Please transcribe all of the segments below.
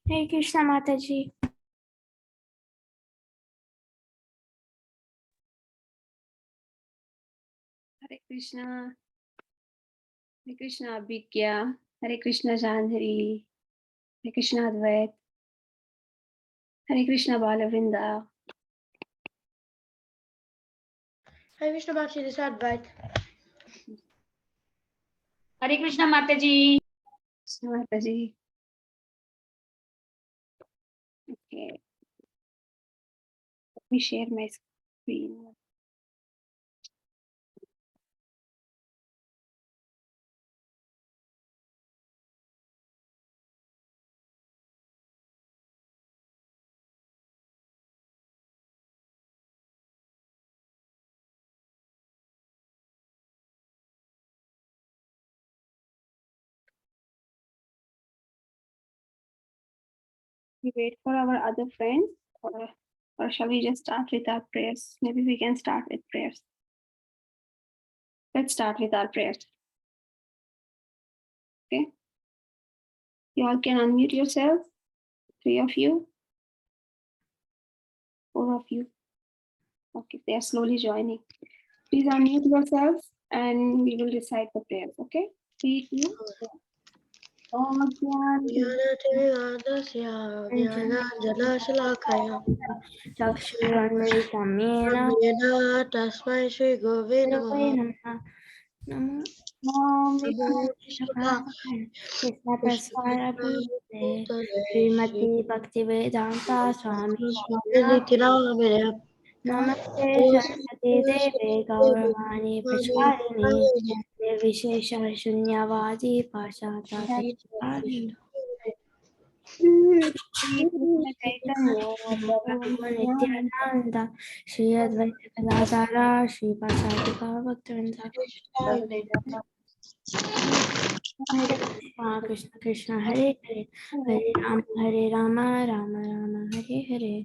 Hare Krishna Mataji. Hare Krishna Abhigya, Hare Krishna Jandhari, Hare Krishna Advait, Hare Krishna Balavrinda. Hare Krishna Bhakti, this is Advait. Hare Krishna Mataji. Krishna Mataji. Okay. Let me share my screen. We wait for our other friends, or shall we just start with our prayers? Maybe we can start with prayers. Let's start with our prayers. Okay. You all can unmute yourselves. 3 of you. 4 of you. Okay, they are slowly joining. Please unmute yourselves and we will recite the prayers. Okay. 3, 2. Om Tasmai Shri Govinda Namo Srimati Bhaktivedanta Swami Namaste Saraswati Devi Gauravani Pracharini Vishesha Shunyavadi Pashatati Nityananda Shri Advaita Gadadhara Shri Pasadi Bhagavatvrinda Krishna Krishna Hare Hare Hare Rama Rama Rama Hare Hare.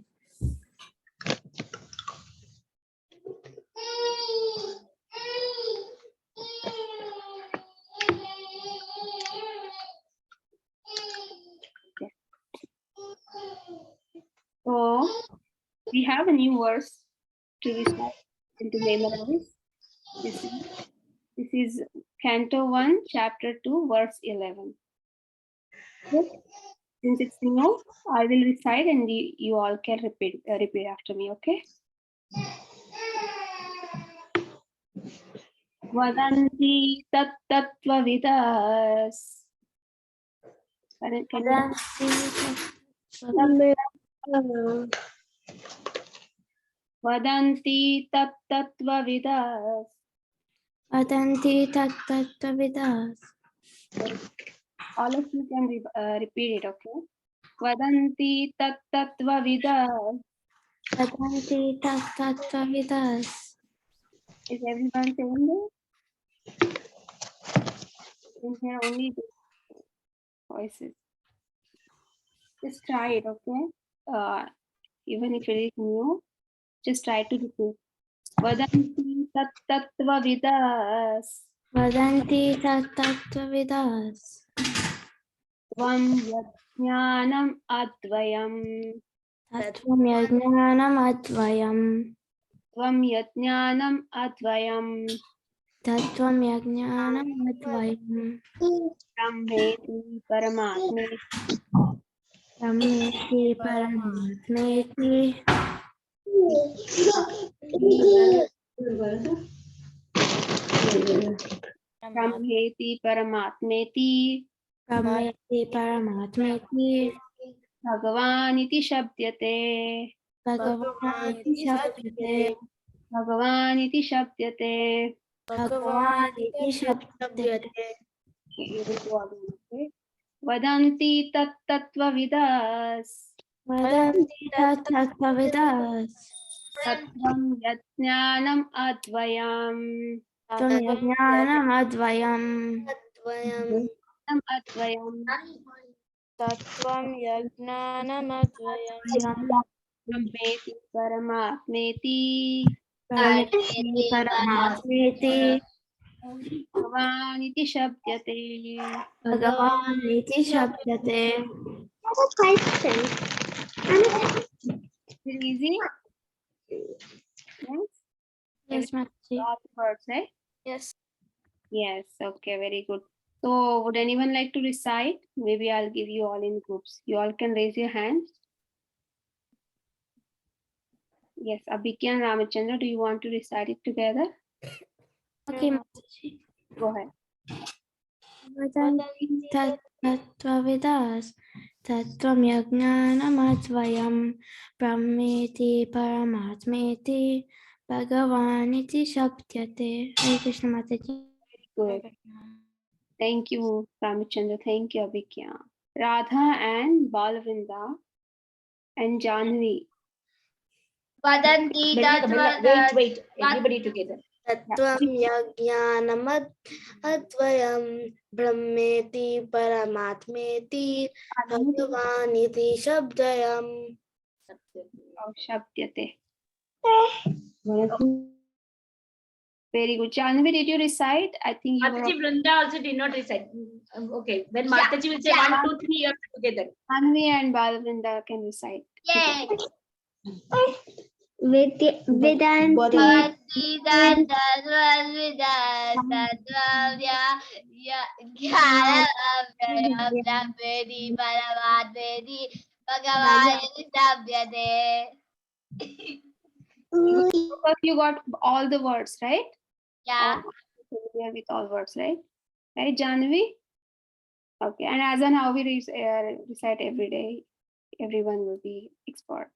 So we have a new verse to recite and to memorize. This is Canto 1, Chapter 2, Verse 11. Okay. Since it's new, I will recite and you all can repeat after me, okay? Vadanti tattvavidas. Vadanti tattvavidas. Vadanti tattvavidas. All of you can repeat it, okay? Vadanti tattvavidas. Vadanti tattvavidas. Is everyone saying it? In here only the voices. Just try it, okay? Even if it is new, just try to repeat. Vadanti tattvavidas. Vadanti tattvavidas. Tvam yajnanam advayam. Tattvam yajnanam advayam. Tvam yajnanam advayam. Tattvam yajnanam advayam. Brahmeti paramatmeti. Brahmeti paramatmeti. Brahmeti paramatmeti. Brahmeti paramatmeti. Bhagavan iti shabdyate. Bhagavan iti shabdyate. Bhagavan iti shabdyate. Bhagavan iti shabdyate. Okay. Vadanti tattvavidas. Vadanti tattvavidas. Tattvam yajnanam advayam. Tattvam yajnanam advayam. Advayam. Tattvam yajnanam advayam. Brahmeti paramatmeti. Brahmeti paramatmeti. Bhagavan iti shabdyate. Bhagavan iti shabdyate. Very easy. Yes. Yes, Mataji. All the words, right? Yes. Yes. Okay. Very good. So, would anyone like to recite? Maybe I'll give you all in groups. You all can raise your hands. Yes. Abhikya and Ramachandra, do you want to recite it together? Okay, Mataji. Go ahead. Vadanti tattvavidas tattvam yajnanamadvayam brahmeti paramatmeti bhagavaniti shabdyate. Hare Krishna, Mataji. Good. Thank you, Ramachandra. Thank you, Abhikya. Radha and Balvrinda and Janvi. Vadanti Wait. Everybody together. Tattvam yajnanamad advayam brahmeti paramatmeti bhagavaniti shabdayam. Oh, Shabdyate. Very good. Janvi, did you recite? I think you were. Mataji Vrinda also did not recite. Okay, when Mataji will say 1, 2, 3 years together. Janvi and Balvrinda can recite. Yay! Vedanti You got all the words, right? Yeah. Familiar with all words, right? Right, Janvi? Okay, and as and how we recite every day, everyone will be expert.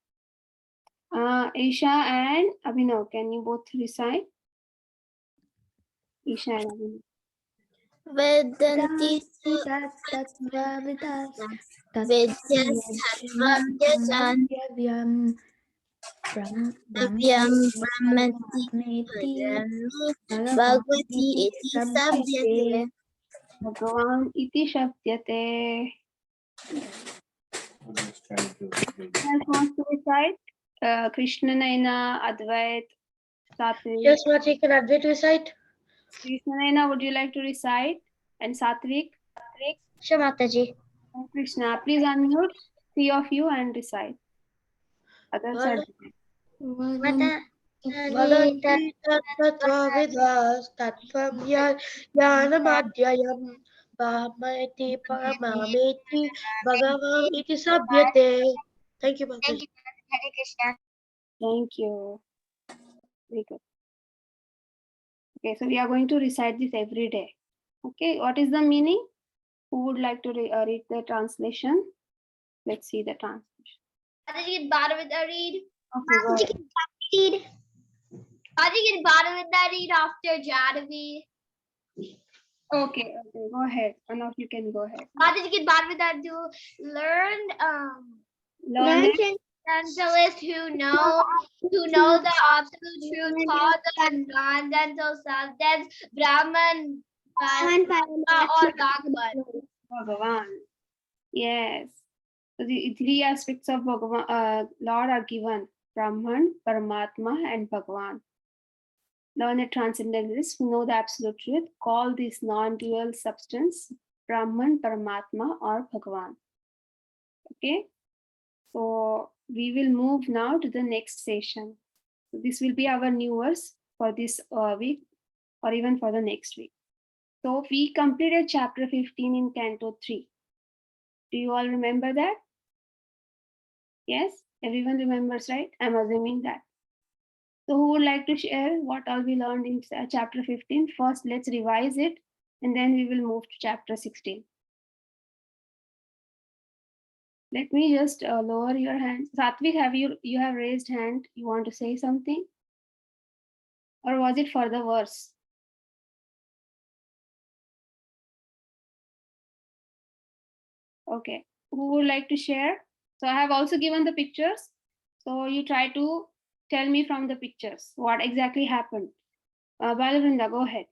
Isha and Abhinav, can you both recite? Isha and Abhinav. Vedanti Bhagavati iti sabhyate. Bhagavan iti shabdyate. Who wants to recite? Krishna Naina, Advait, Satvik. Yes, Mataji, can Advait recite? Krishna Naina, would you like to recite? And Satvik? Sure, Mataji. And Krishna, please unmute 3 of you and recite. Others are Vadanti tattvavidas tattvam yajnanamadvayam brahmeti paramameti bhagavan iti sabhyate. Thank you, Mataji. Thank you. Very good. Okay, so we are going to recite this every day. Okay, what is the meaning? Who would like to read the translation? Let's see the translation. Mataji, can Bhagavata read? Okay, go ahead. Mataji, can Bhagavata read after Jadavi? Okay, go ahead. One of you can go ahead. Mataji, can Bhagavata do learned Learn it. Essentialists who know the absolute truth, call the non-dental substance Brahman, Padma, or Bhagavan. Bhagavan. Yes. So the 3 aspects of Bhagavan, Lord are given: Brahman, Paramatma, and Bhagavan. Learned transcendentalists who know the absolute truth call this non-dual substance Brahman, Paramatma, or Bhagavan. Okay. So we will move now to the next session. So this will be our new verse for this week or even for the next week. So we completed chapter 15 in Canto 3. Do you all remember that? Yes, everyone remembers, right? I'm assuming that. So who would like to share what all we learned in chapter 15? First, let's revise it, and then we will move to chapter 16. Let me just lower your hand. Satvik, you have raised hand? You want to say something? Or was it for the verse? Okay, who would like to share? So I have also given the pictures. So you try to tell me from the pictures what exactly happened. Balvrinda, go ahead.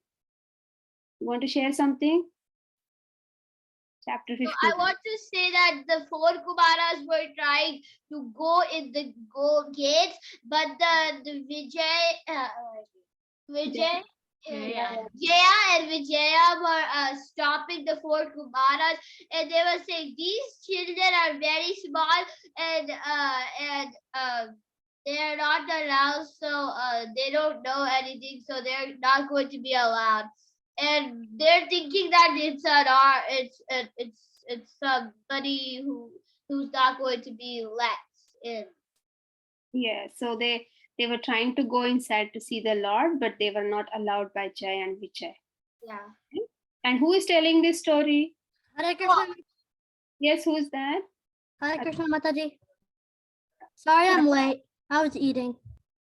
You want to share something? Chapter 15. So I want to say that the 4 Kumaras were trying to go in the gates, but the Jaya and Vijaya were stopping the four Kumaras, and they were saying these children are very small and they are not allowed, so they don't know anything, so they're not going to be allowed. And they're thinking that it's somebody who's not going to be let in. Yeah, so they were trying to go inside to see the Lord, but they were not allowed by Jay and Vijay. Yeah. And who is telling this story? Hare Krishna, Yes, who is that? Hare Krishna Mataji. Sorry I'm late. I was eating.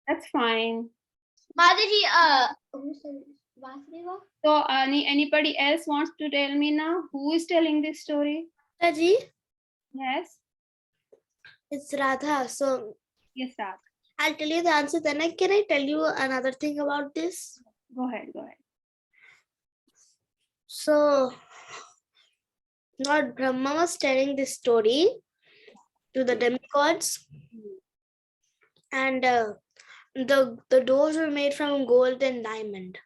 That's fine. Mataji, who's Vasudeva? So anybody else wants to tell me now? Who is telling this story? Mataji, Yes. it's Radha. So Yes, Raj. I'll tell you the answer. Then can I tell you another thing about this? Go ahead. Go ahead. So Lord Brahma was telling this story to the demigods, and the doors were made from gold and diamond.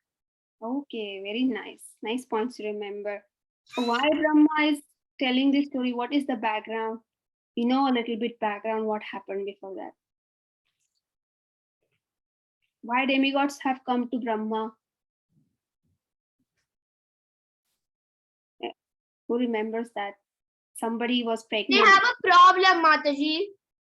Okay, very nice. Nice points to remember. Why Brahma is telling this story? What is the background? You know a little bit background what happened before that. Why demigods have come to Brahma? Who remembers that? Somebody was They pregnant. have a problem, Mataji.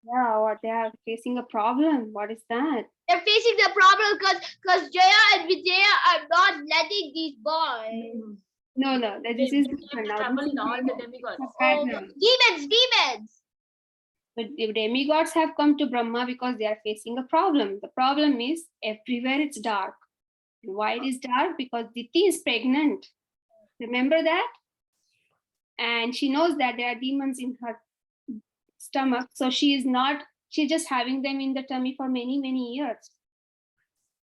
Yeah, what they are facing a problem. What is that? They're facing the problem because Jaya and Vijaya are not letting these boys. No, this is different. Now, trouble this in is all the demigods. background. Demons. But the demigods have come to Brahma because they are facing a problem. The problem is everywhere it's dark. Why it is dark? Because Diti is pregnant. Remember that? And she knows that there are demons in her stomach. So she's just having them in the tummy for many, many years.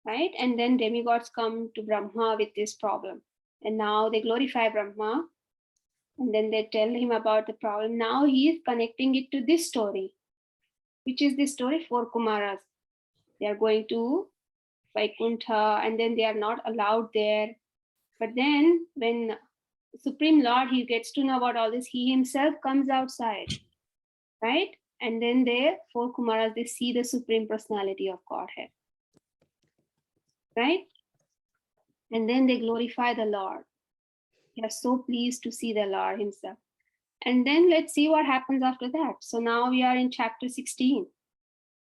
Right? And then demigods come to Brahma with this problem. And now they glorify Brahma. And then they tell him about the problem. Now he is connecting it to this story, which is the story for Kumaras. They are going to Vaikuntha and then they are not allowed there. But then when Supreme Lord, he gets to know about all this, he himself comes outside, right? And then they, four Kumaras, they see the Supreme Personality of Godhead, right? And then they glorify the Lord. They are so pleased to see the Lord himself. And then let's see what happens after that. So now we are in chapter 16.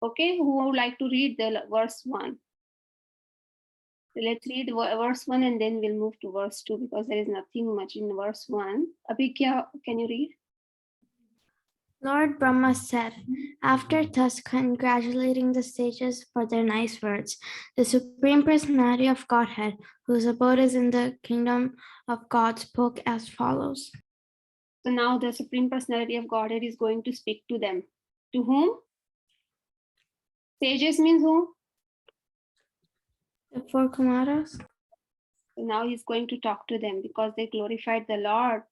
Okay, who would like to read the verse 1? So let's read verse 1 and then we'll move to verse 2 because there is nothing much in verse 1. Abhikya, can you read? Lord Brahma said, after thus congratulating the sages for their nice words, the Supreme Personality of Godhead, whose abode is in the kingdom of God, spoke as follows. So now the Supreme Personality of Godhead is going to speak to them. To whom? Sages means who? The four Kumaras. So now he's going to talk to them because they glorified the Lord.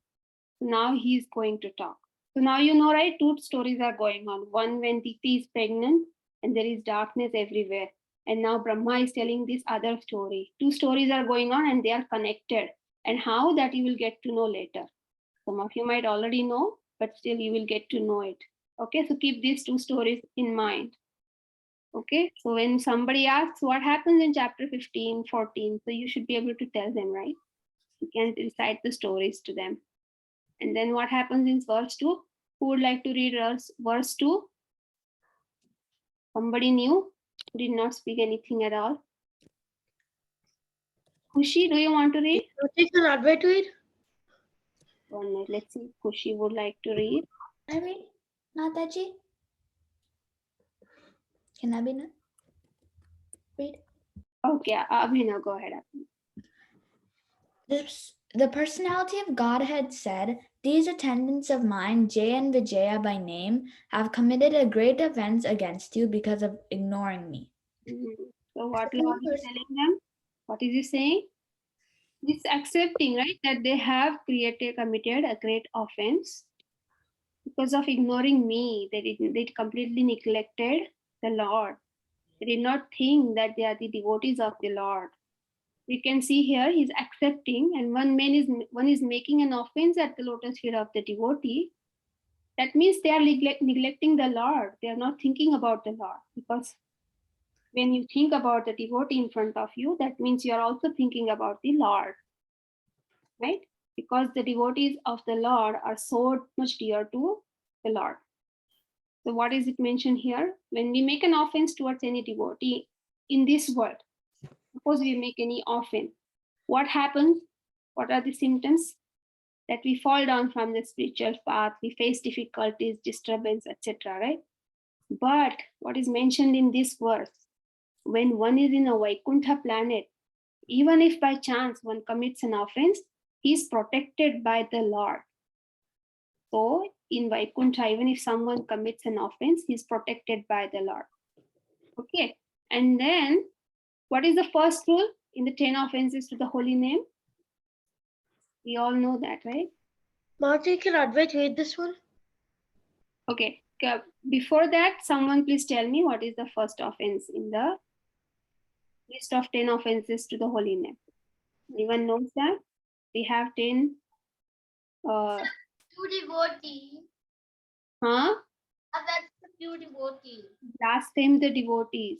So now he's going to talk. So now you know, right? Two stories are going on. One when Diti is pregnant and there is darkness everywhere. And now Brahma is telling this other story. Two stories are going on and they are connected. And how, that you will get to know later. Some of you might already know, but still you will get to know it. Okay, so keep these two stories in mind. Okay, so when somebody asks what happens in chapter 15, 14, so you should be able to tell them, right? You can recite the stories to them. And then what happens in verse 2? Who would like to read verse 2? Somebody new who did not speak anything at all. Kushi, do you want to read? Take an advert to it. 1 minute, let's see. Kushi would like to read. I read, Mataji. Can Abhina read? Okay, Abhinav, go ahead. The personality of Godhead said, these attendants of mine, Jay and Vijaya by name, have committed a great offense against you because of ignoring me. So what Lord is telling them? What is he saying? He's accepting, right, that they have committed a great offense because of ignoring me. They completely neglected the Lord. They did not think that they are the devotees of the Lord. We can see here he's accepting, and one is making an offense at the lotus feet of the devotee. That means they are neglecting the Lord. They are not thinking about the Lord, because when you think about the devotee in front of you, that means you are also thinking about the Lord, right? Because the devotees of the Lord are so much dear to the Lord. So what is it mentioned here? When we make an offense towards any devotee in this world, suppose we make any offense, what happens? What are the symptoms? That we fall down from the spiritual path, we face difficulties, disturbance, etc., right? But what is mentioned in this verse, when one is in a Vaikuntha planet, even if by chance one commits an offense, he is protected by the Lord. So in Vaikuntha, even if someone commits an offense, he is protected by the Lord. Okay. And then what is the first rule in the 10 offenses to the holy name? We all know that, right? Mataji, can Advait read this one? Okay. Before that, someone please tell me what is the first offense in the list of 10 offenses to the holy name. Anyone knows that? We have 10. Pure devotee. Huh? That's the pure devotee. Blaspheme the devotees.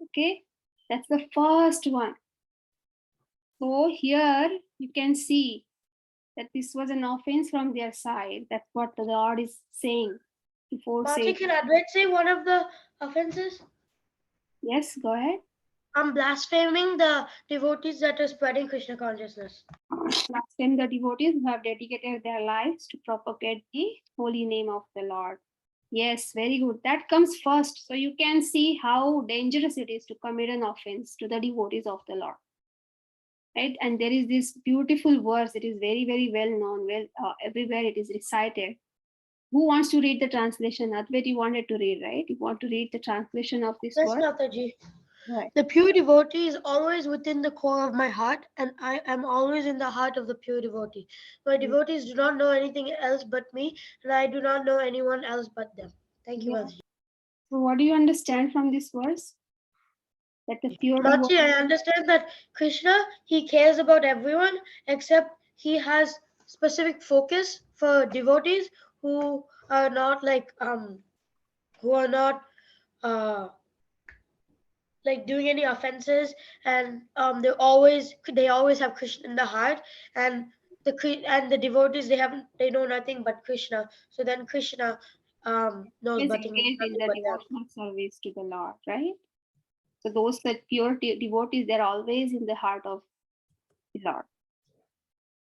Okay, that's the first one. So here you can see that this was an offense from their side. That's what the Lord is saying before Mataji, saying. can Advait say one of the offenses? Yes, go ahead. I'm blaspheming the devotees that are spreading Krishna consciousness. Blaspheme the devotees who have dedicated their lives to propagate the holy name of the Lord. Yes, very good. That comes first. So you can see how dangerous it is to commit an offense to the devotees of the Lord. Right? And there is this beautiful verse. It is very, very well known. Everywhere it is recited. Who wants to read the translation? Advait, you wanted to read, right? You want to read the translation of this Yes, verse? Mataji. Right. The pure devotee is always within the core of my heart, and I am always in the heart of the pure devotee. My devotees do not know anything else but me, and I do not know anyone else but them. Thank you, Yeah. Mataji. So what do you understand from this verse? That the pure Mataji, devotee. I understand that Krishna, he cares about everyone, except he has specific focus for devotees who are not who are not like doing any offenses, and they always have Krishna in the heart, and the devotees, they know nothing but Krishna. So then Krishna knows Is nothing engaged in the but them. devotional service to the Lord, right? So those that pure devotees, they're always in the heart of the Lord.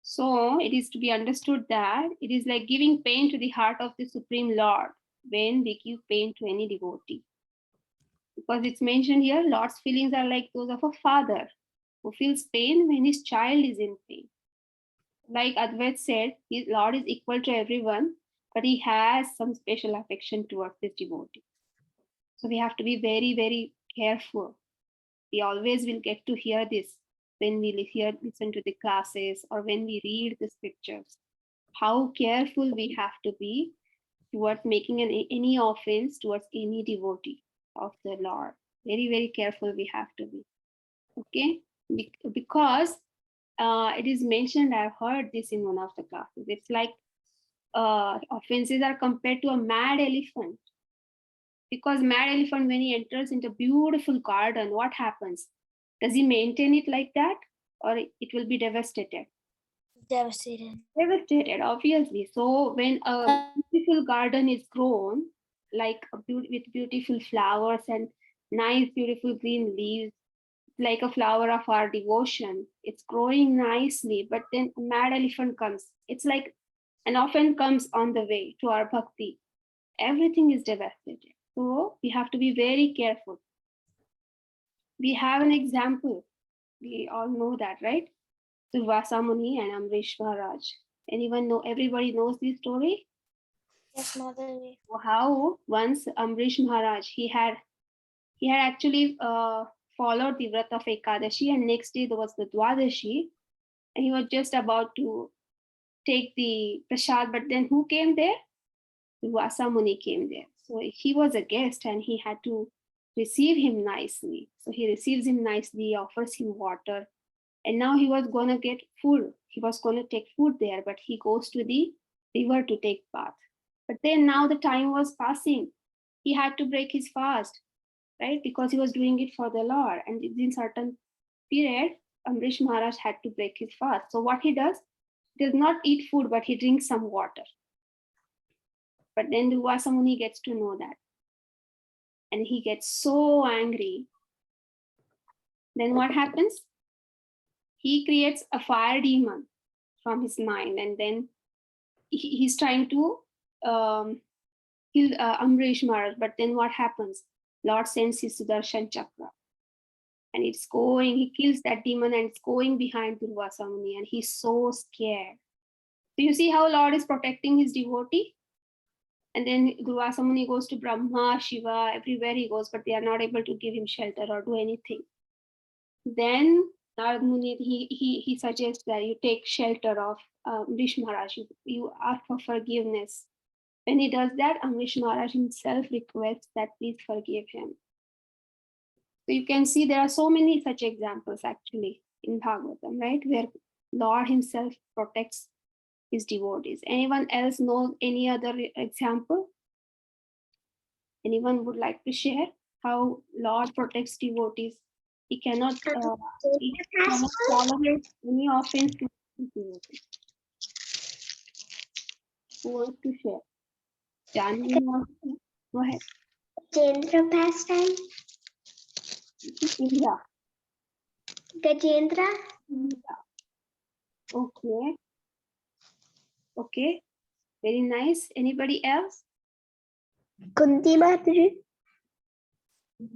So it is to be understood that it is like giving pain to the heart of the Supreme Lord when we give pain to any devotee. Because it's mentioned here, Lord's feelings are like those of a father who feels pain when his child is in pain. Like Advait said, his Lord is equal to everyone, but he has some special affection towards his devotee. So we have to be very, very careful. We always will get to hear this when we listen to the classes or when we read the scriptures. How careful we have to be towards making any offense towards any devotee of the Lord. Very, very careful we have to be. Okay? Because it is mentioned, I've heard this in one of the classes. It's like offenses are compared to a mad elephant. Because mad elephant, when he enters into a beautiful garden, what happens? Does he maintain it like that, or it will be devastated? Devastated. Devastated, obviously. So when a beautiful garden is grown, like with beautiful flowers and nice, beautiful green leaves, like a flower of our devotion, it's growing nicely. But then a mad elephant comes. It's like an offense comes on the way to our bhakti. Everything is devastated. So we have to be very careful. We have an example. We all know that, right? Durvasa Muni and Amrish Maharaj. Anyone know? Everybody knows this story. Yes, Mataji. How once Amrish Maharaj, he had actually followed the Vrat of Ekadashi, and next day there was the Dwadashi, and he was just about to take the prasad, but then who came there? Durvasa Muni came there. So he was a guest and he had to receive him nicely. So he receives him nicely, offers him water, and now he was going to get food. He was going to take food there, but he goes to the river to take bath. But then now the time was passing. He had to break his fast, right? Because he was doing it for the Lord. And in certain period, Amrish Maharaj had to break his fast. So what he does not eat food, but he drinks some water. But then Durvasa Muni gets to know that. And he gets so angry. Then what happens? He creates a fire demon from his mind, and then he's trying to kill Amrish Maharaj. But then what happens? Lord sends his Sudarshan Chakra, and it's going, he kills that demon, and it's going behind Durvasa Muni, and he's so scared. So you see how Lord is protecting his devotee? And then Durvasa Muni goes to Brahma, Shiva, everywhere he goes, but they are not able to give him shelter or do anything. Then Narad Muni, he suggests that you take shelter of Amrish Maharaj, you ask for forgiveness. When he does that, Amrish Maharaj himself requests that please forgive him. So you can see there are so many such examples actually in Bhagavatam, right? Where Lord himself protects his devotees. Anyone else know any other example? Anyone would like to share how Lord protects devotees? He cannot tolerate any offense to his devotees. Who wants to share? Janvi wants to? Go ahead. Gajendra pastime. India. Gajendra. Okay. Okay. Very nice. Anybody else? Kunti Mataji.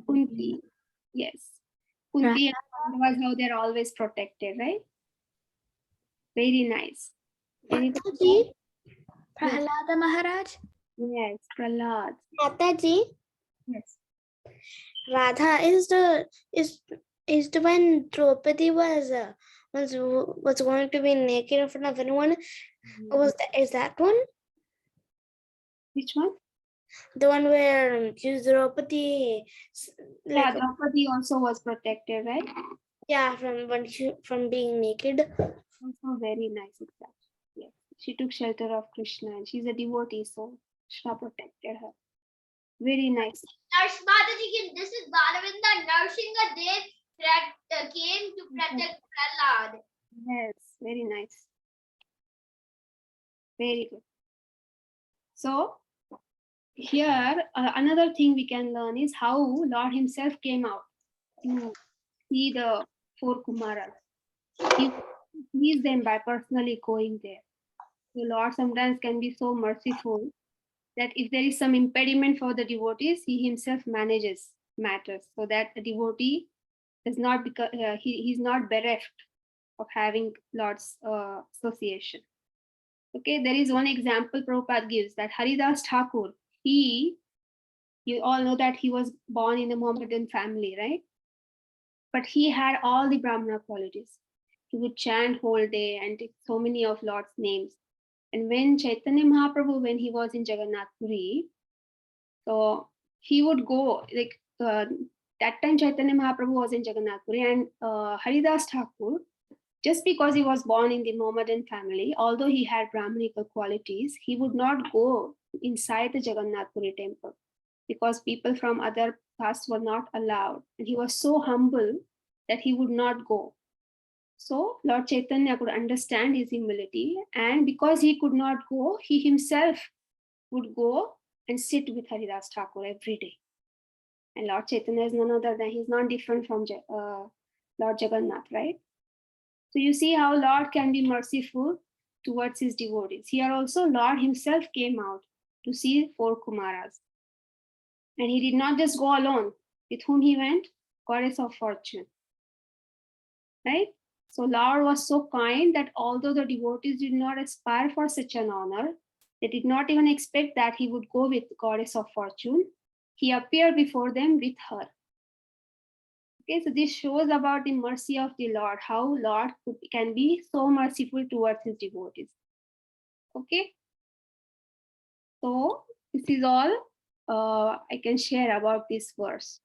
Kunti. Yes. Kunti and Pandavas, how they're always protected, right? Very nice. Anybody else? Prahalada Maharaj. Yes, Prahlad. Mataji. Yes. Radha is the one Draupadi was going to be naked in front of anyone. Is that one? Which one? The one where Draupadi, Yeah, Draupadi also was protected, right? yeah, from being naked. Also very nice example. Yes. She took shelter of Krishna and she's a devotee, so Krishna protected her. Very nice. Nurse Mataji, this is Balavinda Narsinga Dev came to protect Prahlad. Yes, very nice. Very good. So here, another thing we can learn is how Lord himself came out to see the four Kumaras. He sees them by personally going there. So Lord sometimes can be so merciful that if there is some impediment for the devotees, he himself manages matters so that the devotee does not become, he's not bereft of having Lord's association. Okay, there is one example Prabhupada gives that Haridas Thakur, you all know that he was born in a Mohammedan family, right? But he had all the Brahmana qualities. He would chant whole day and take so many of Lord's names. And when Chaitanya Mahaprabhu, when he was in Jagannath Puri, so he would go, like that time Chaitanya Mahaprabhu was in Jagannath Puri, and Haridas Thakur, just because he was born in the Mohammedan family, although he had Brahmanical qualities, he would not go inside the Jagannath Puri temple because people from other castes were not allowed. And he was so humble that he would not go. So Lord Chaitanya could understand his humility, and because he could not go, he himself would go and sit with Haridas Thakur every day. And Lord Chaitanya is none other than, he's not different from Lord Jagannath, right? So you see how Lord can be merciful towards his devotees. Here also Lord himself came out to see four Kumaras. And he did not just go alone. With whom he went? Goddess of fortune. Right? So Lord was so kind that although the devotees did not aspire for such an honor, they did not even expect that he would go with Goddess of fortune. He appeared before them with her. Okay, so this shows about the mercy of the Lord, how Lord can be so merciful towards his devotees. Okay, so this is all I can share about this verse.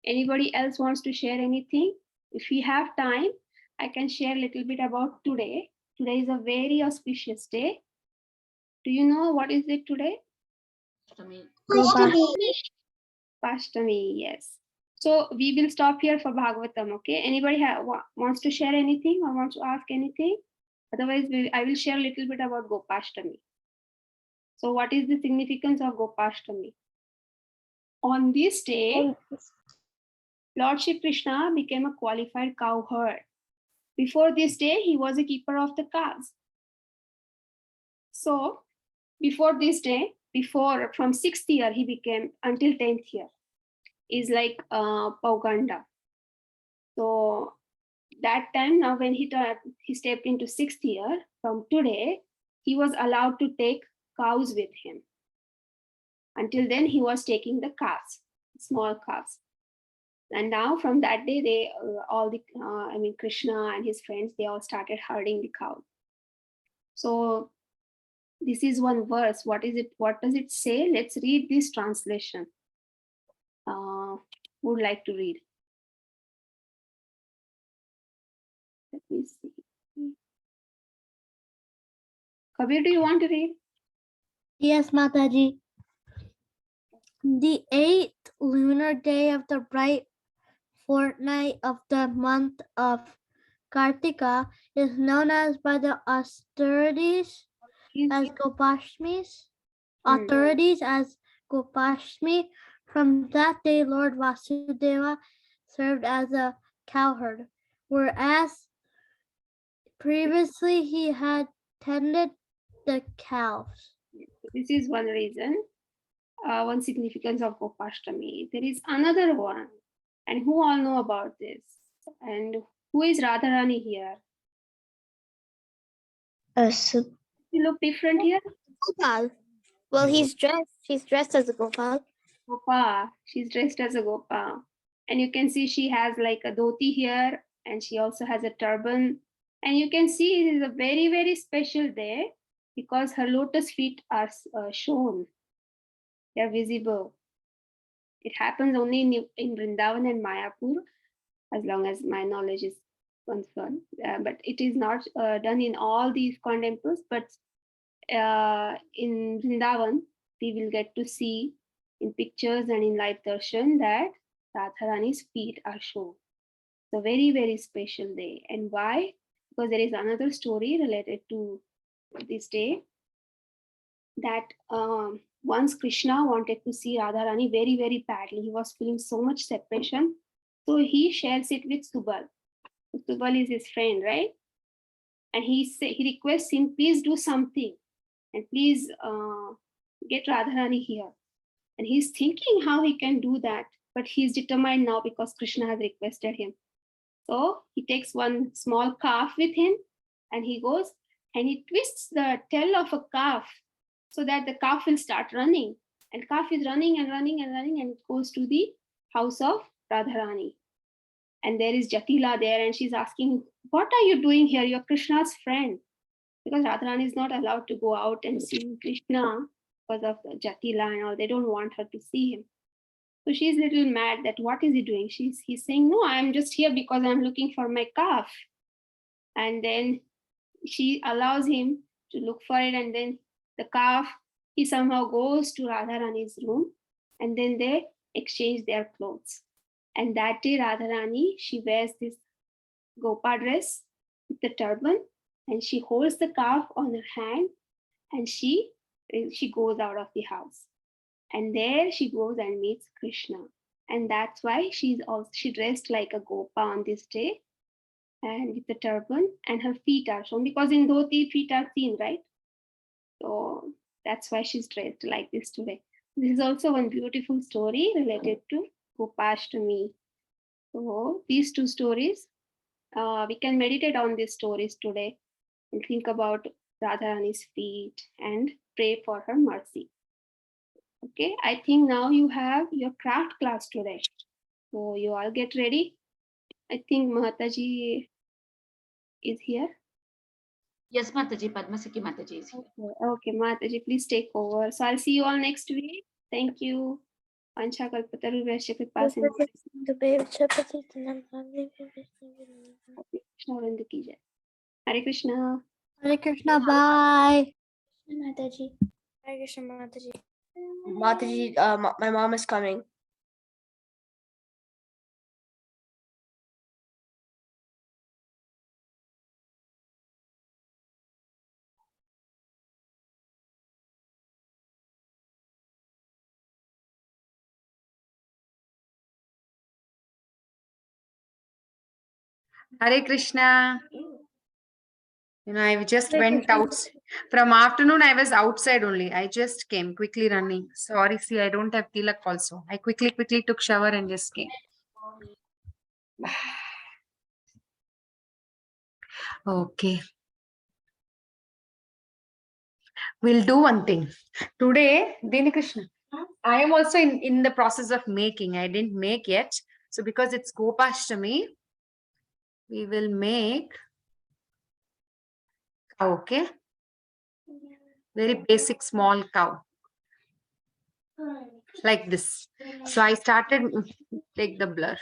Anybody else wants to share anything? If we have time, I can share a little bit about today. Today is a very auspicious day. Do you know what is it today? Pashtami, yes. So we will stop here for Bhagavatam, okay? Anybody wants to share anything or wants to ask anything? Otherwise, I will share a little bit about Gopashtami. So what is the significance of Gopashtami? On this day, Lord Shri Krishna became a qualified cowherd. Before this day, he was a keeper of the cows. So before this day, from 6th year, he became until 10th year, is like Pauganda. So that time, now when he stepped into 6th year, from today, he was allowed to take cows with him. Until then, he was taking the calves, small calves. And now from that day, they Krishna and his friends, they all started herding the cow. So this is one verse. What is it? What does it say? Let's read this translation. Would like to read? Let me see. Kabir, do you want to read? Yes, Mataji. The 8th lunar day of the bright fortnight of the month of Kartika is known as by the authorities as Gopashmis. Authorities as Gopashmi. From that day, Lord Vasudeva served as a cowherd, whereas previously he had tended the cows. This is one reason, one significance of Gopashtami. There is another one, and who all know about this? And who is Radharani here? You look different here. Gopal. Well, she's dressed as a Gopal. Gopa. She's dressed as a Gopa. And you can see she has like a dhoti here, and she also has a turban. And you can see it is a very, very special day because her lotus feet are shown. They are visible. It happens only in Vrindavan and Mayapur, as long as my knowledge is concerned. But it is not done in all these temples. But in Vrindavan, we will get to see in pictures and in live darshan that Radharani's feet are shown. So very, very special day. And why? Because there is another story related to this day, that once Krishna wanted to see Radharani very, very badly. He was feeling so much separation. So he shares it with Subal. Subal is his friend, right? And he requests him, please do something and please get Radharani here. And he's thinking how he can do that, but he's determined now because Krishna has requested him. So he takes one small calf with him and he goes and he twists the tail of a calf so that the calf will start running. And calf is running and running and running, and it goes to the house of Radharani. And there is Jatila there, and she's asking, what are you doing here? You're Krishna's friend. Because Radharani is not allowed to go out and see Krishna because of the Jatila and all. They don't want her to see him. So she's a little mad that what is he doing? He's saying, no, I'm just here because I'm looking for my calf. And then she allows him to look for it, and then the calf, he somehow goes to Radharani's room, and then they exchange their clothes. And that day Radharani, she wears this Gopa dress with the turban, and she holds the calf on her hand, and she goes out of the house. And there she goes and meets Krishna. And that's why she dressed like a Gopa on this day, and with the turban, and her feet are shown because in dhoti feet are seen, right? So that's why she's dressed like this today. This is also one beautiful story related to Gopashtami. So these two stories, we can meditate on these stories today and think about Radharani's feet and pray for her mercy. Okay, I think now you have your craft class today. So you all get ready. I think Mataji is here. Yes, Mataji, Padma Sakhi Mataji is here. Okay, Mataji, please take over. So I'll see you all next week. Thank you. Panchakalpatarubhyascha kripa sindhu Vrinda ki jai. Hare Krishna. Hare Krishna, bye. Mataji. Hare Krishna Mataji. Mataji, my mom is coming. Hare Krishna. I just went out from afternoon. I was outside only. I just came quickly running. Sorry, see, I don't have tilak also. I quickly took shower and just came. Okay. We'll do one thing. Today, Dini Krishna, I am also in the process of making. I didn't make yet. So because it's Gopashtami, we will make, okay, very basic small cow. Like this. So I started, take the blur.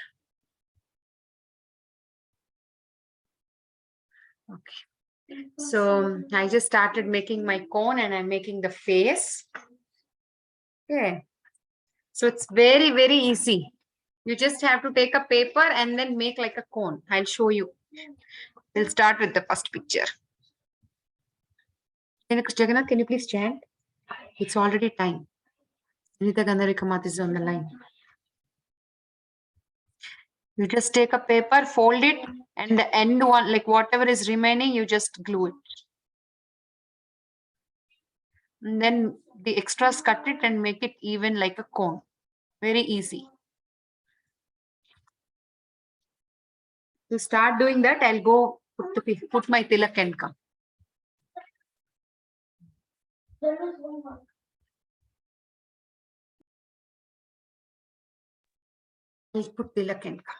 Okay. So I just started making my cone and I'm making the face. Okay. So it's very, very easy. You just have to take a paper and then make like a cone. I'll show you. We'll start with the first picture. Jagannath, can you please chant? It's already time. Nita Gandharika is on the line. You just take a paper, fold it, and the end one, like whatever is remaining, you just glue it. And then the extras, cut it and make it even like a cone. Very easy. To start doing that, I'll go put my tilak and come. I'll put tilak and come.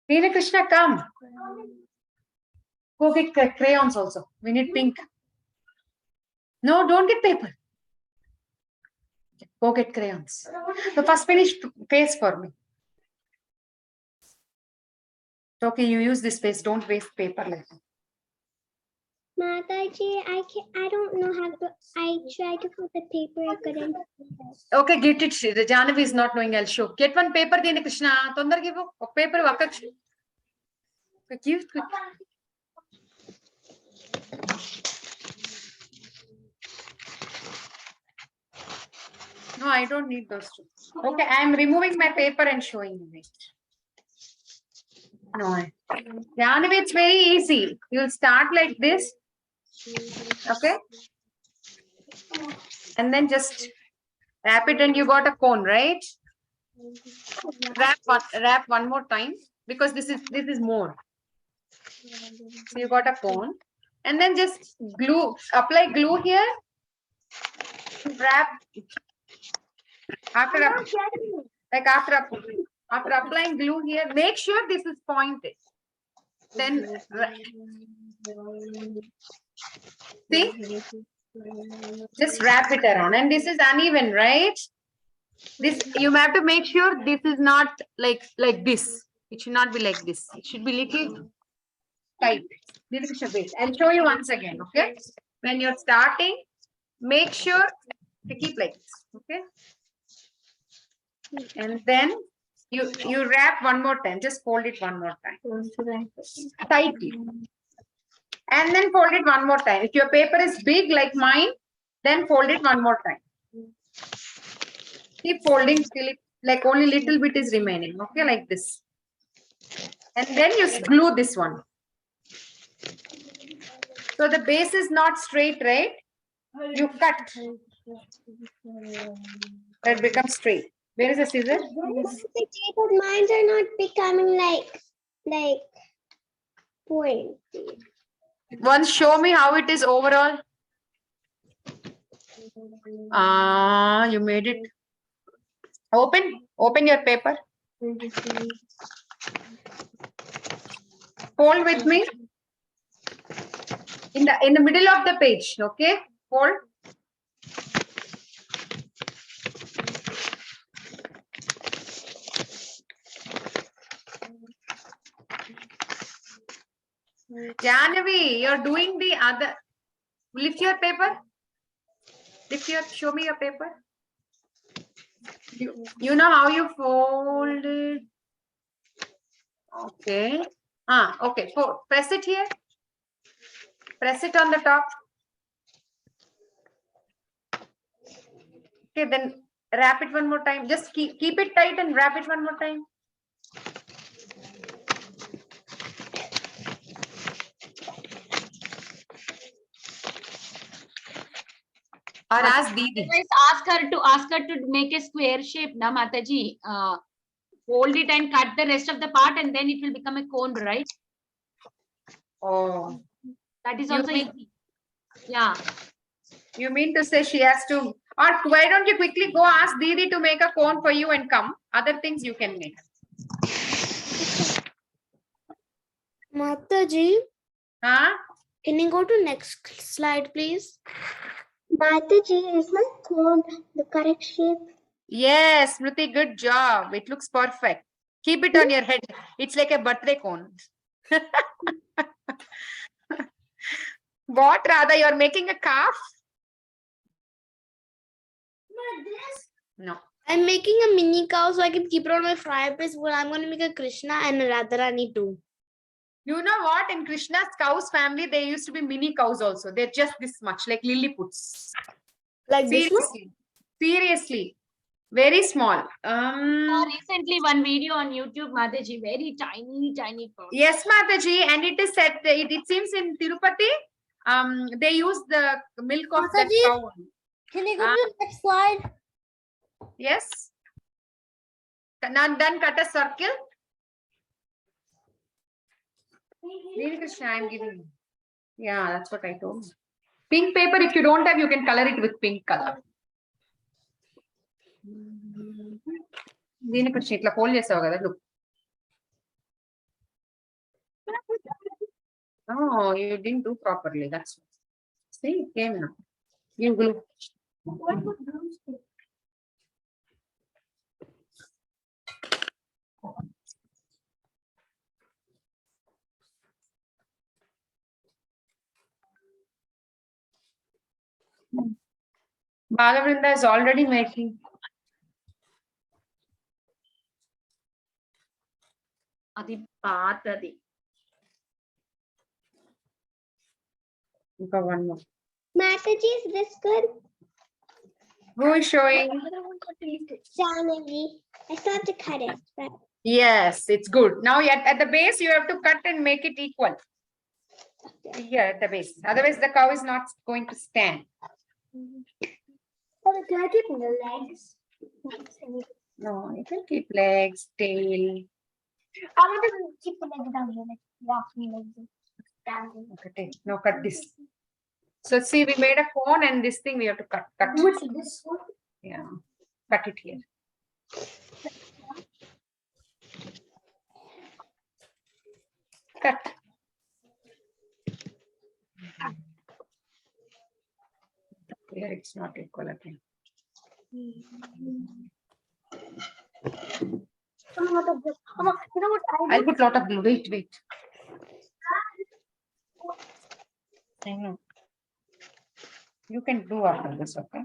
Nila Krishna, come. Go get crayons also. We need pink. No, don't get paper. Go get crayons. So first finish face for me. Okay, you use this space. Don't waste paper like that. Mataji, I don't know how to. I tried to put the paper. I couldn't. Okay, get it. Janavi is not knowing. I'll show. Get one paper, Dini Krishna. Tondar give a paper. Vakak. Quick. No, I don't need those two. Okay, I'm removing my paper and showing you. No, Janavi, it's very easy. You'll start like this. Okay. And then just wrap it and you got a cone, right? Wrap one more time because this is more. So you got a cone. And then just apply glue here. Wrap after applying glue here, make sure this is pointed. Then see, just wrap it around, and this is uneven, right? This you have to make sure this is not like this. It should not be like this. It should be little tight. Wait, I'll show you once again. Okay. When you're starting, make sure to keep like this. Okay. And then you wrap one more time. Just fold it one more time. Tightly. And then fold it one more time. If your paper is big like mine, then fold it one more time. Keep folding till it like only little bit is remaining. Okay, like this. And then you glue this one. So the base is not straight, right? You cut. That becomes straight. Where is the scissor? But mine are not becoming like point. Once show me how it is overall. You made it. Open your paper. Fold with me. In the middle of the page, okay? Fold. Janavi, you're doing the other. Lift your paper. Show me your paper. You know how you fold it. Okay. Okay. Press it here. Press it on the top. Okay, then wrap it one more time. Just keep it tight and wrap it one more time. Or ask Didi. Ask her to make a square shape, na Mataji. Fold it and cut the rest of the part, and then it will become a cone, right? Oh. That is also easy. Yeah. You mean to say she has to, or why don't you quickly go ask Didi to make a cone for you and come? Other things you can make. Mataji, Huh? can you go to next slide, please? Mataji, is my cone the correct shape? Yes, Smriti, good job. It looks perfect. Keep it on your head. It's like a birthday cone. What, Radha? You're making a calf? No. I'm making a mini cow so I can keep it on my fireplace. Well, I'm going to make a Krishna and a Radharani too. You know what? In Krishna's cows family, there used to be mini cows also. They're just this much, like Lilliputs. Like this one? Seriously. Very small. Recently, one video on YouTube, Mataji, very tiny cow. Yes, Mataji, and it is said it seems in Tirupati, they use the milk of that Mataji, cow. Can you go to the next slide? Yes. Now done. Cut a circle. Really, Krishna, I'm giving you. Yeah, that's what I told. Pink paper. If you don't have, you can color it with pink color. Really, Krishna, itla fold chesavu kada. Look. Oh, you didn't do properly. That's see, it came now. You glue. Vrinda is already making. Adi paatadi. One more. Mataji, is this good? Who is showing? Janavi. I still have to cut it. But... Yes, it's good. Now at the base, you have to cut and make it equal. Here at the base. Otherwise, the cow is not going to stand. Oh, can I keep the legs? No, you can keep legs, tail. I want to keep the legs down here, like walking legs. Okay, now cut this. So see, we made a cone and this thing we have to cut. Which this one? Yeah, cut it here. Cut. Here it's not equal again. I'll put lot of glue. Wait. I know. You can do after this, okay?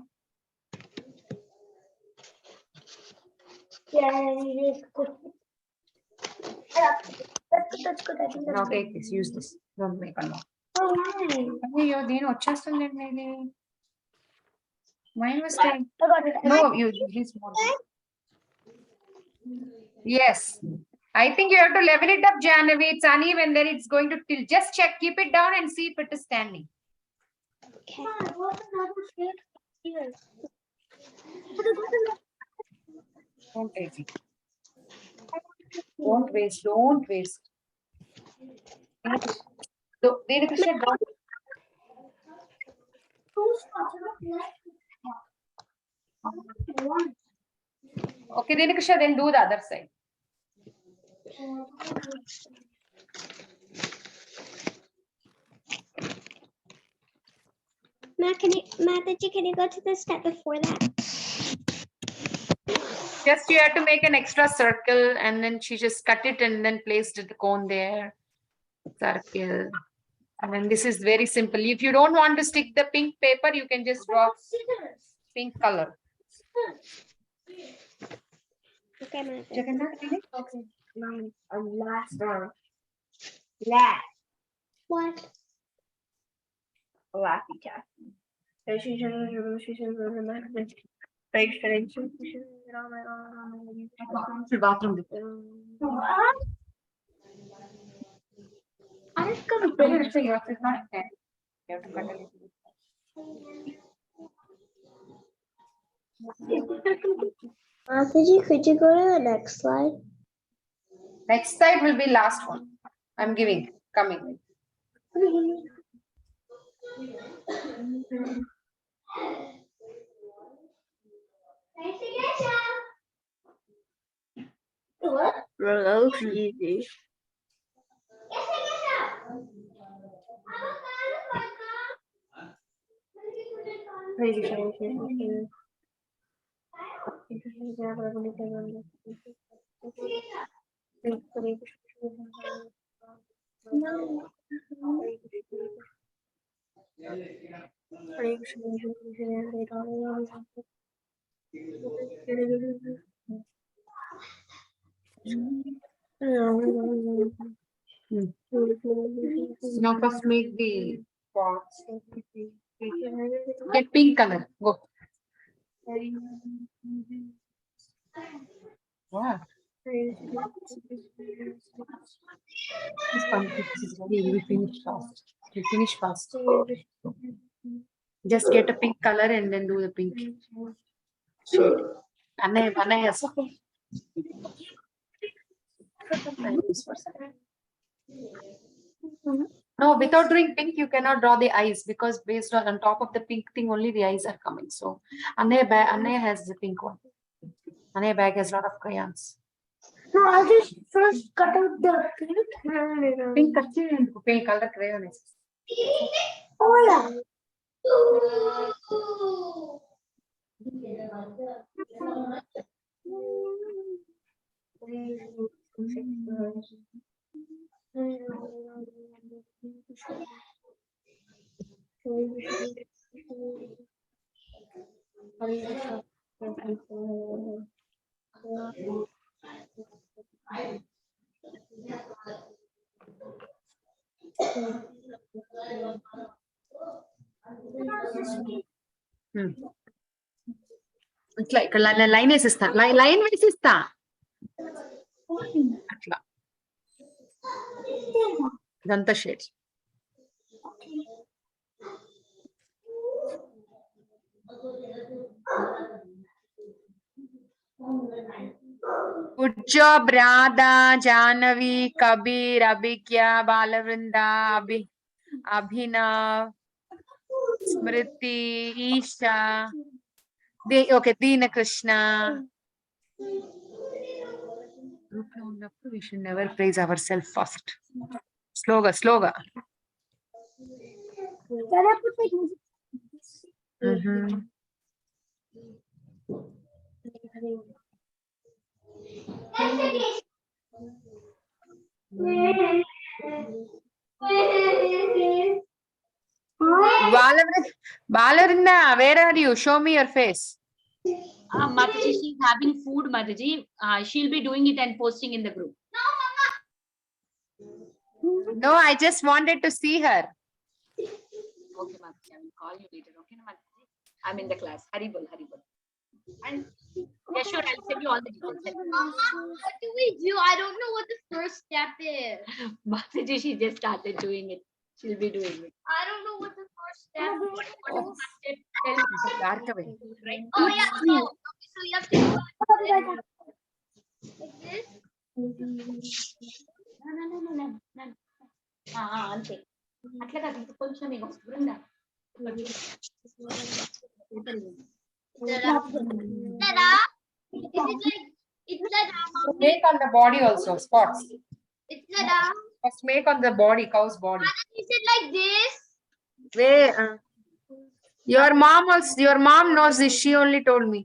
Yeah, that's good. I think that's Now good. take this. Use this. Don't make a lot. Oh, why? అయ్యో దీని వచ్చేస్తుంది Mine was time. I got it. No, you use more. Yes. I think you have to level it up, Janavi. It's uneven, then it's going to tilt. Just check, keep it down and see if it is standing. Okay. What another shade here? Don't take it. Don't waste. Don't waste. Krishna, don't. Okay, Krishna, then do the other side. Mataji, can you go to the step before that? Just you have to make an extra circle and then she just cut it and then placed the cone there. Circle. And then this is very simple. If you don't want to stick the pink paper, you can just draw pink color. Okay, Mataji. Jagannath, really? Okay. Last one. Last. What? Laffy cat. Bathroom. I just got a bigger So yours is not 10. You have to cut a little bit. Mataji, could you go to the next slide? Next side will be last one. I'm giving. Coming. What? Looks easy. Now first make the pots. Get pink color. Go. Wow. This pumpkin is ready. You will finish fast. You finish fast. Just get a pink color and then do the pink shade. Anna has. No, without doing pink, you cannot draw the eyes because based on top of the pink thing, only the eyes are coming. So Anna has the pink one. Anna bag has a lot of crayons. No, I'll just first cut out the pink. Pink color crayon is. Oh, yeah. It's like line is line ways is atla danta shades. Good job, Radha, Janavi, Kabir, Abhikya, Balavrinda, Abhinav, Smriti, Isha. Okay, Dina Krishna. We should never praise ourselves first. Sloga. Balarinda, where are you? Show me your face. Mataji, she's having food, Mataji. She'll be doing it and posting in the group. No, I just wanted to see her. Okay, Mataji, I will call you later. Okay, Mataji? I'm in the class. Haribol. And yeah, sure, I'll send you all the details. Mama, what do we do? I don't know what the first step is. Mataji, she just started doing it. She'll be doing it. I don't know what the first step is. What is the first step? Tell me. Dark away. Right? Oh yeah, so you have to do it like this. No. అంతే అట్లా కాదు ఇంకా కొంచెం ఇగో Brinda Ta-da. Is it like it's ta-da, mommy? Make on the body also, spots. It's ta-da. First make on the body, cow's body. Is it like this? Where? Your mom knows this. She only told me.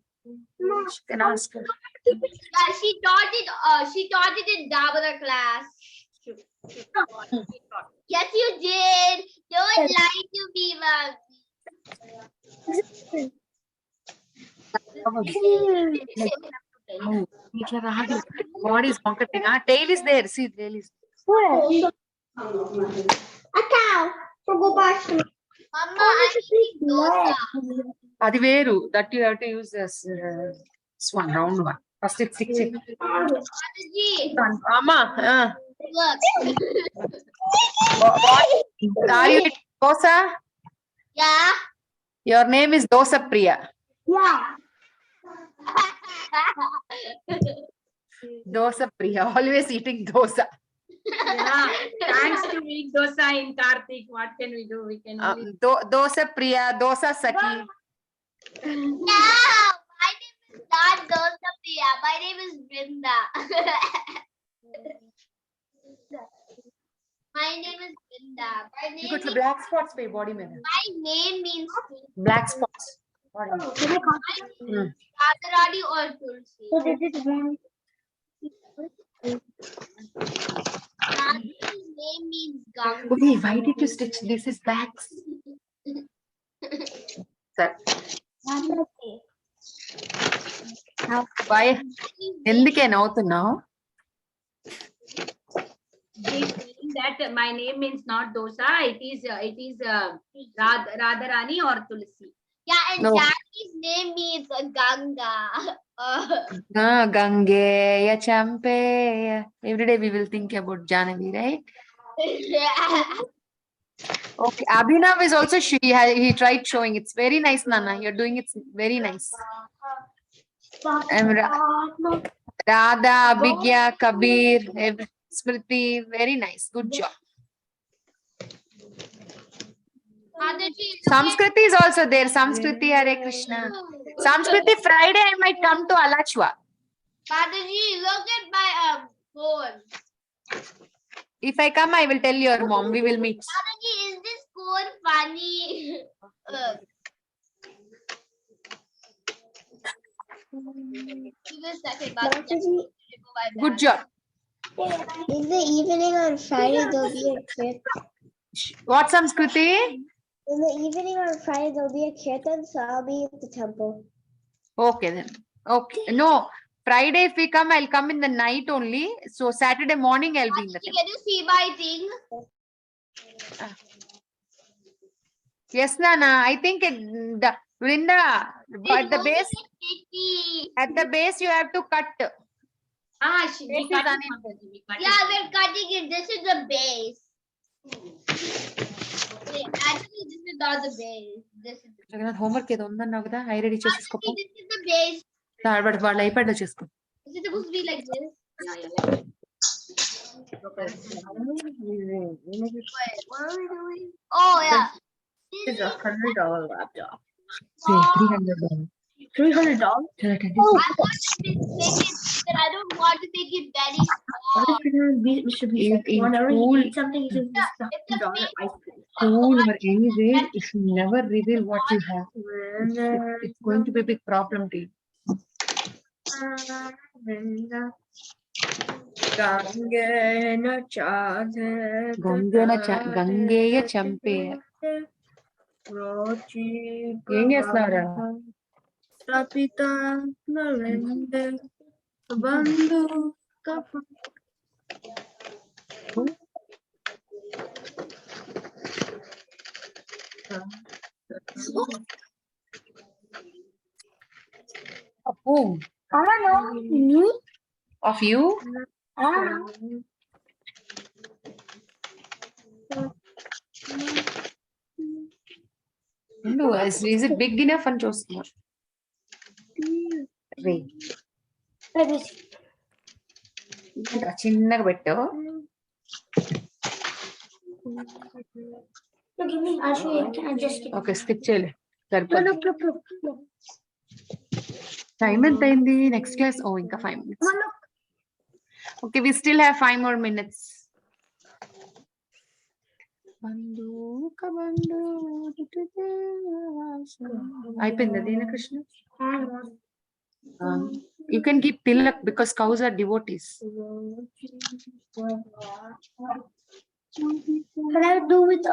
She can ask her. Yeah, she taught it. She taught it in Dabara class. Yes, you did. Don't lie to me, mommy. Body is marketing. Tail is there. See, tail is. A cow for go back. Mama, I need dosa. Adi veru. That you have to use this one, round one. First it's 6. Mataji, Mama. look. What? Are you eating dosa? Yeah. Your name is Dosa Priya. Yeah. Dosa Priya. Always eating dosa. Yeah, thanks to eat dosa in Kartik. What can we do? We can only... Dosa Priya, Dosa Sakhi. No, my name is not Dosa Priya. My name is Vrinda. My name is Vrinda. My You name got the means, black spots for your body, man. my name means Black spots. Body. Radharani or Tulsi. So this is one. Radharani's name means Ganga. Okay, why did you stitch? This is backs. Sir. Why? ఎందుకే నవ్వుతున్నావు? He's saying that my name means not dosa. It is Radharani or Tulsi. Yeah, and No. Jackie name means Ganga. Gangeya Champeya. Every day we will think about Janavi, right? Okay. Abhinav is also he tried showing. It's very nice, Nana. You're doing it very nice. Radha, Abhigya, Kabir, Smriti, very nice. Good job. Samskriti is also there. Samskriti, Hare Krishna. Samskriti, Friday I might come to Alachua. Mataji, look at my phone. If I come, I will tell your mom. We will meet. Mataji, is this phone funny? Give a second, Mataji. Good job. In the evening on Friday, there'll be a kirtan. What, Samskriti? In the evening on Friday, there'll be a kirtan, so I'll be at the temple. Okay then. Okay. No, Friday if we come, I'll come in the night only. So Saturday morning I'll be in the Mataji, temple. can you see my thing? Yes, Nana. I think Vrinda, at the base, at the base you have to cut. We Base cut is it, Mataji, we cut Yeah, it. we're cutting it. This is the base. Wait, actually, this is not the base. This is the Jagannath homework ఏదో ఉందన్నావు కదా ఐ ready చేసేసుకో Mataji, this is the base. వాళ్ళ iPad లో చేసుకో. Is it supposed to be like this? Yeah. Wait, what are we doing? Oh, yeah. It's a $100 laptop. $300. I want to make it, but I don't want to make it very small. We should be In whenever you school- need something, you just It's a big School or anywhere, you should never reveal what you have. It's going to be a big problem to you. గంగేయ చంపే ఏం చేస్తున్నారా అప్పు of you no, is it big enough అని చూస్తున్నారు రే చిన్నగా పెట్టు okay skip చేయలే సరిపోతుంది టైం ఎంత అయింది నెక్స్ట్ క్లాస్ ఓ ఇంకా 5 minutes okay we still have 5 more minutes అయిపోయింది దీనకృష్ణ you can keep tilak because cows are devotees. Can I do with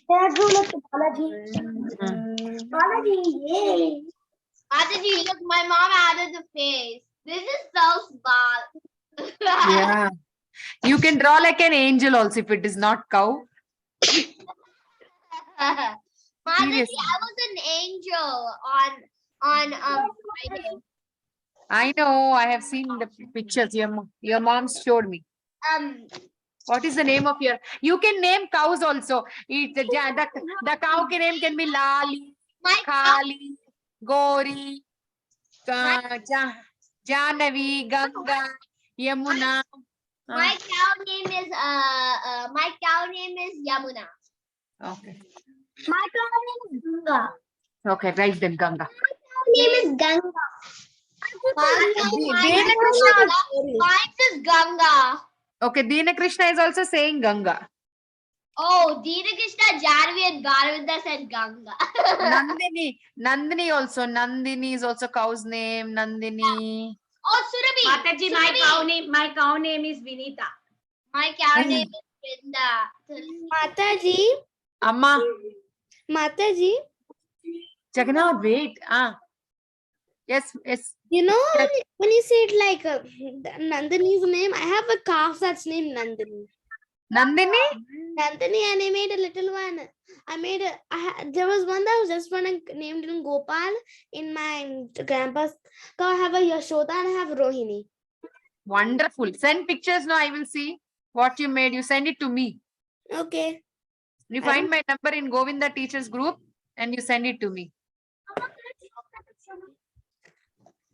Can I do like Mataji? Mataji, yay! Mataji, look, my mom added the face. This is so small. Yeah, you can draw like an angel also if it is not cow. Mataji, Seriously. I was an angel on Friday. I know, I have seen the pictures your mom showed me. What is the name of your you can name cows also. The cow name can be Lali, My Kali, Gori, Janavi, Ganga, Yamuna. my cow name is Yamuna. Okay. My name is Ganga. Okay, right then Ganga. My name is Ganga. Mine is Ganga. Okay, Dina Krishna is also saying Ganga. Oh, Dina Krishna, Janvi and Garavinda said Ganga. Nandini also. Nandini is also cow's name. Nandini. Oh, Surabhi. Mataji, my cow name is Vinita. My cow name is Vrinda. Mataji. Amma. Mataji. Jagannath, wait. Yes. You know, Yes. when you say it like Nandini's name, I have a calf that's named Nandini. Nandini? Nandini, and I made a little one. There was one that was just one named in Gopal in my grandpa's cow. I have a Yashoda and I have Rohini. Wonderful. Send pictures now. I will see what you made. You send it to me. Okay. You find my number in Govinda teachers group and you send it to me.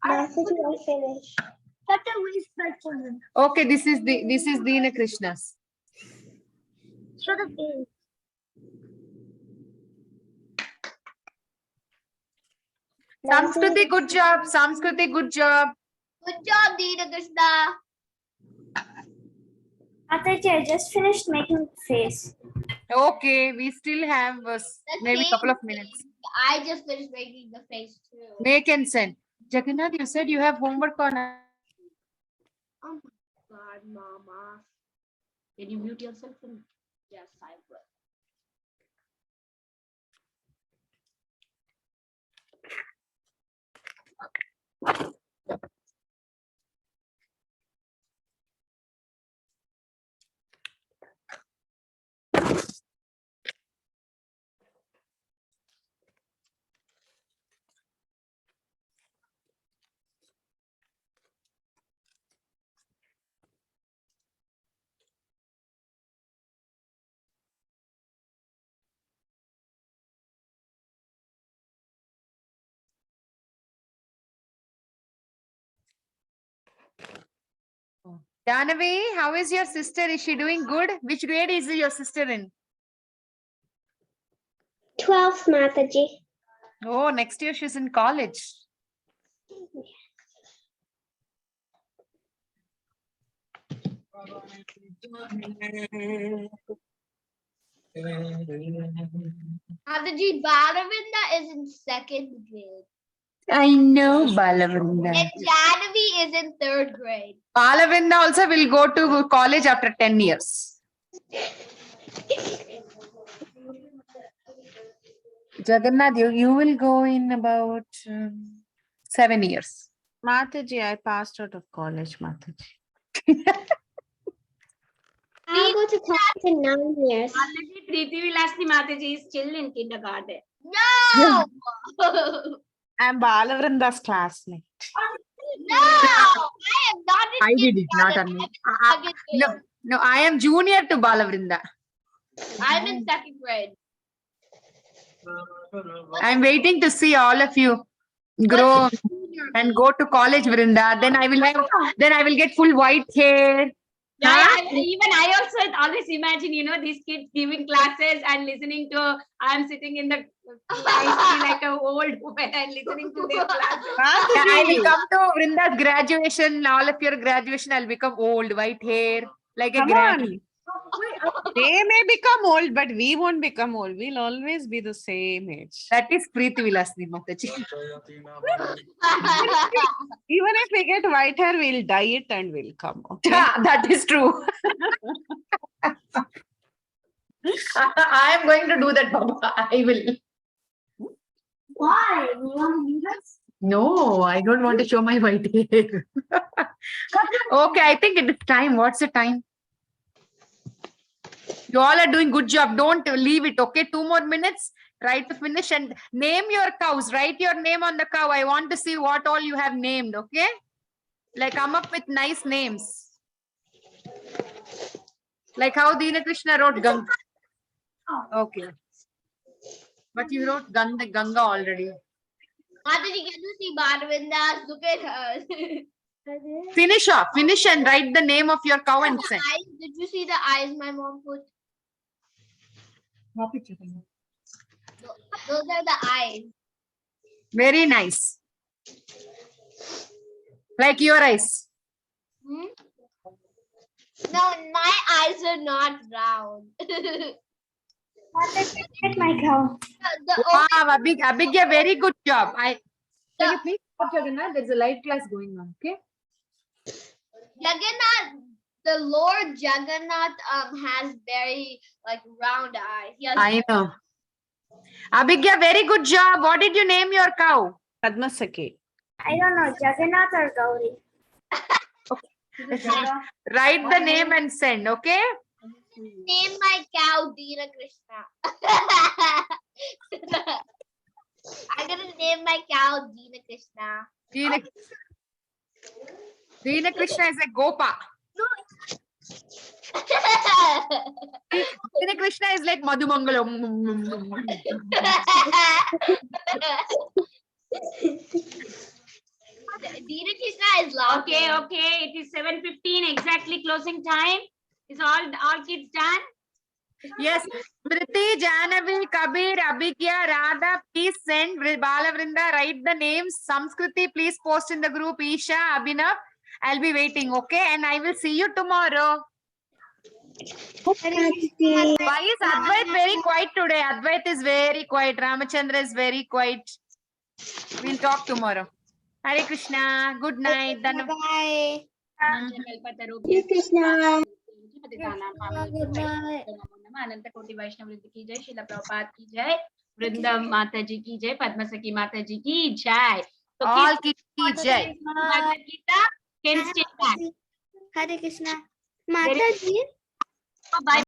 Message I finished. Okay, this is Dina Krishna's. Show the face. Samskriti, good job. Samskriti, good job. Good job, Dina Krishna. Mataji, I just finished making the face. Okay, we still have maybe a couple of minutes. I just finished making the face too. Make and send. Jagannath, you said you have homework on. Oh my God, Mama. Can you mute yourself? Yes, I will. Danavi, how is your sister? Is she doing good? Which grade is your sister in? 12th, Mataji. Oh, next year she's in college. Mataji, Balavinda is in 2nd grade. I know Balavrinda. And Janavi is in 3rd grade. Balavrinda also will go to college after 10 years. Jagannath, you will go in about 7 years. Mataji, I passed out of college, Mataji. I'll go to college in 9 years. Mataji, Preeti Vilasni Mataji is still in kindergarten. No! I'm Balavrinda's classmate. No! I am not in I did it, not kindergarten. on me. No, I am junior to Balavrinda. I'm in 2nd grade. I'm waiting to see all of you grow and go to college, Vrinda. Then I will get full white hair. Yeah, even I also always imagine, these kids giving classes and listening to, I'm sitting in the, I feel like an old woman and listening to their classes. I will come to Vrinda's graduation, all of your graduation, I'll become old, white hair, like a Come granny. on. They may become old, but we won't become old. We'll always be the same age. That is Preeti Vilasni Mataji. Even if we get white hair, we'll dye it and we'll come. Okay? Yeah, that is true. I am going to do that, Baba. I will. Why? You want to do this? No, I don't want to show my white hair. Okay, I think it is time. What's the time? You all are doing good job. Don't leave it. Okay, 2 more minutes. Try to finish and name your cows. Write your name on the cow. I want to see what all you have named. Okay, like come up with nice names. Like how Dina Krishna wrote Ganga. Okay, but you wrote Ganga already. Mataji, can you see Balavinda? Look at her. Finish off. Finish and write the name of your cow and send. Eyes. Did you see the eyes my mom put? Those are the eyes. Very nice. Like your eyes. Hmm? No, my eyes are not round. My cow. Wow, Abhigya, very good job. Can you please stop, Jagannath? There's a light class going on. Okay. Jagannath, the Lord Jagannath has very round eyes. He has I know. Abhigya, very good job. What did you name your cow? Padma Sakhi. I don't know, Jagannath or Gauri. Write the name and send. Okay. name my cow Dina Krishna. I'm gonna name my cow Dina Krishna. Dina Krishna is a Gopa. Dina Krishna is like Madhumangalam. Dina Krishna is laughing. Okay. It is 7:15 exactly closing time. Is all kids done? Yes. Mriti, Janavi, Kabir, Abhigya, Radha, please send. Balavrinda, write the names. Samskriti, please post in the group. Isha, Abhinav, I'll be waiting, okay? And I will see you tomorrow. Why is Advait very quiet today? Advait is very quiet. Ramachandra is very quiet. We'll talk tomorrow. Hare Krishna. Good night. Bye. Hare Krishna. अनंत कोटि वैष्णव वृंद की जय, श्रील प्रभुपाद की जय, वृंदा माता जी की जय, पद्मा सखी माता जी की जय. All kids की जय. Gita can stay back. Hare Krishna. Mataji. Bye.